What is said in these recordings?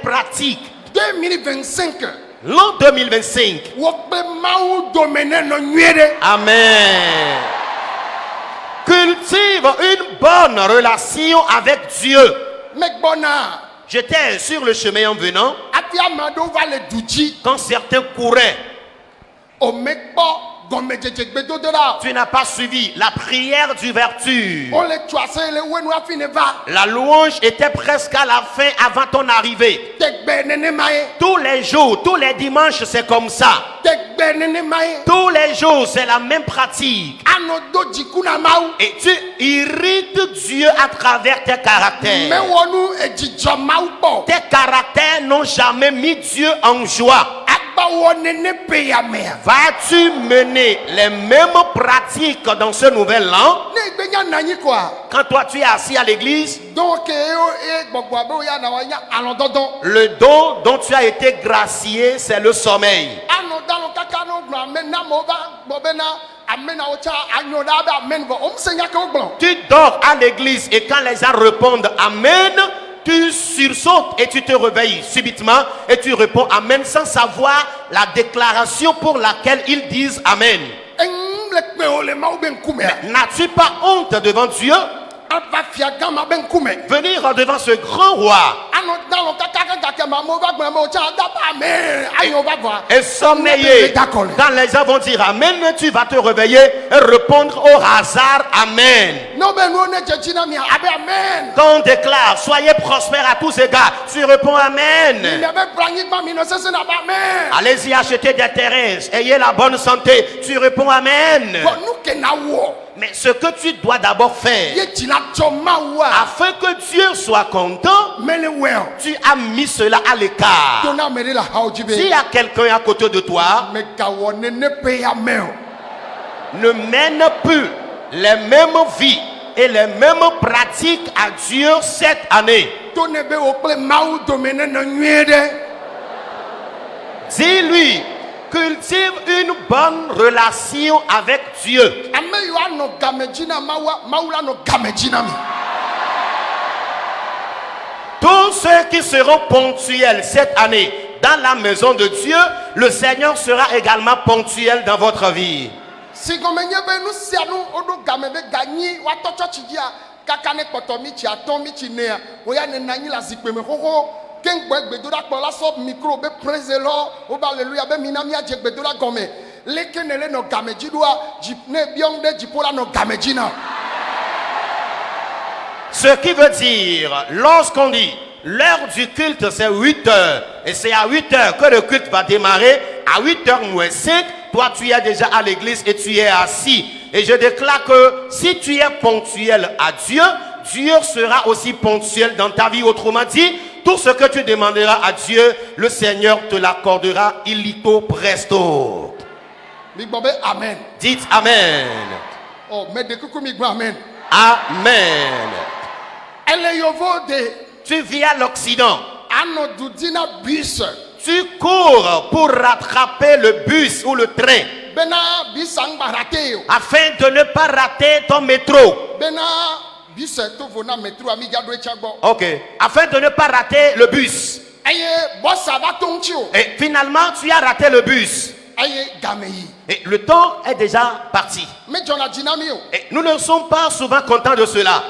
pratique. 2025. L'an 2025. Amen. Cultive une bonne relation avec Dieu. J'étais sur le chemin en venant quand certains couraient. Tu n'as pas suivi la prière d'ouverture. La louange était presque à la fin avant ton arrivée. Tous les jours, tous les dimanches, c'est comme ça. Tous les jours, c'est la même pratique. Et tu irrites Dieu à travers tes caractères. Tes caractères n'ont jamais mis Dieu en joie. Vas-tu mener les mêmes pratiques dans ce nouvel an? Quand toi tu es assis à l'église, le don dont tu as été gracié, c'est le sommeil. Tu dors à l'église et quand les gens répondent Amen, tu sursautes et tu te réveilles subitement et tu réponds Amen sans savoir la déclaration pour laquelle ils disent Amen. N'as-tu pas honte devant Dieu? Venir devant ce grand roi et sommeiller. Quand les gens vont dire Amen, tu vas te réveiller et répondre au hasard Amen. Quand on déclare soyez prospères à tous égards, tu réponds Amen. Allez-y acheter des terrains, ayez la bonne santé, tu réponds Amen. Mais ce que tu dois d'abord faire, afin que Dieu soit content, tu as mis cela à l'écart. S'il y a quelqu'un à côté de toi, ne mène plus les mêmes vies et les mêmes pratiques à Dieu cette année. Dis-lui, cultive une bonne relation avec Dieu. Tous ceux qui seront ponctuels cette année dans la maison de Dieu, le Seigneur sera également ponctuel dans votre vie. Ce qui veut dire, lorsqu'on dit l'heure du culte c'est 8 heures et c'est à 8 heures que le culte va démarrer, à 8 heures moins 5, toi tu es déjà à l'église et tu es assis. Et je déclare que si tu es ponctuel à Dieu, Dieu sera aussi ponctuel dans ta vie. Autrement dit, tout ce que tu demanderas à Dieu, le Seigneur te l'accordera illico presto. Amen. Dites Amen. Oh, mais de Amen. Amen. Tu vis à l'Occident. Tu cours pour rattraper le bus ou le train afin de ne pas rater ton métro. Ok. Afin de ne pas rater le bus. Et finalement, tu as raté le bus. Et le temps est déjà parti. Et nous ne sommes pas souvent contents de cela.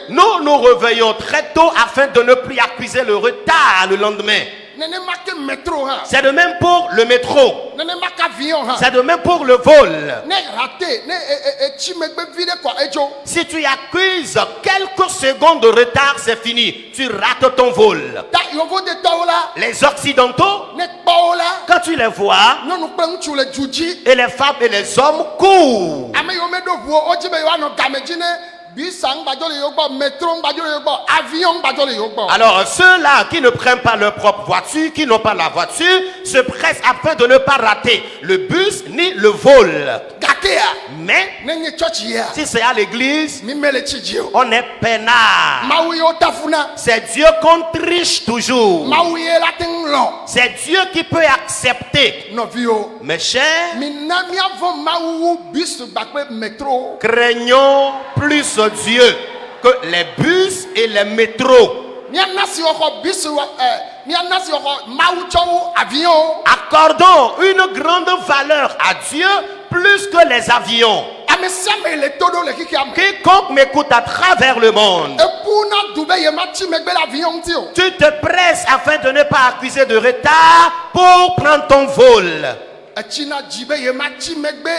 Nous nous réveillons très tôt afin de ne plus accuser le retard le lendemain. C'est de même pour le métro. C'est de même pour le vol. Si tu accuses quelques secondes de retard, c'est fini. Tu rates ton vol. Les Occidentaux, quand tu les vois, et les femmes et les hommes courent. Alors ceux-là qui ne prennent pas leur propre voiture, qui n'ont pas la voiture, se pressent afin de ne pas rater le bus ni le vol. Mais si c'est à l'église, on est peinard. C'est Dieu qu'on triche toujours. C'est Dieu qui peut accepter. Mes chers, craignons plus Dieu que les bus et les métros. mianasi oko bisu mianasi oko mauchowo avion. Accordons une grande valeur à Dieu plus que les avions. Amesiame le todo le kikiam. Quiconque m'écoute à travers le monde, Epuna dube yemachi megbe l'avion tio. tu te presses afin de ne pas accuser de retard pour prendre ton vol. China jibe yemachi megbe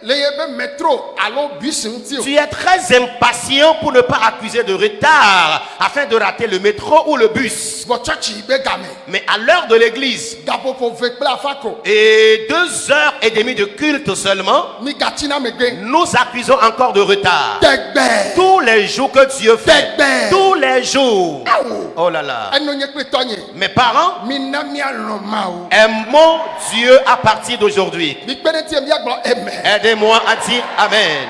le yebe métro allo bus tio. Tu es très impatient pour ne pas accuser de retard afin de rater le métro ou le bus. Vochachi be game. Mais à l'heure de l'église, Gapopo vekla fako. et 2h30 de culte seulement, Mi gatina megbe. nous accusons encore de retard. Tegbe. Tous les jours que Dieu fait, Tegbe. tous les jours. Aou. Oh là là. Eno nyekwe tonye. Mes parents, Minamia lomao. aimons Dieu à partir d'aujourd'hui. Mi peneti mi agbo amen. Aidez-moi à dire Amen.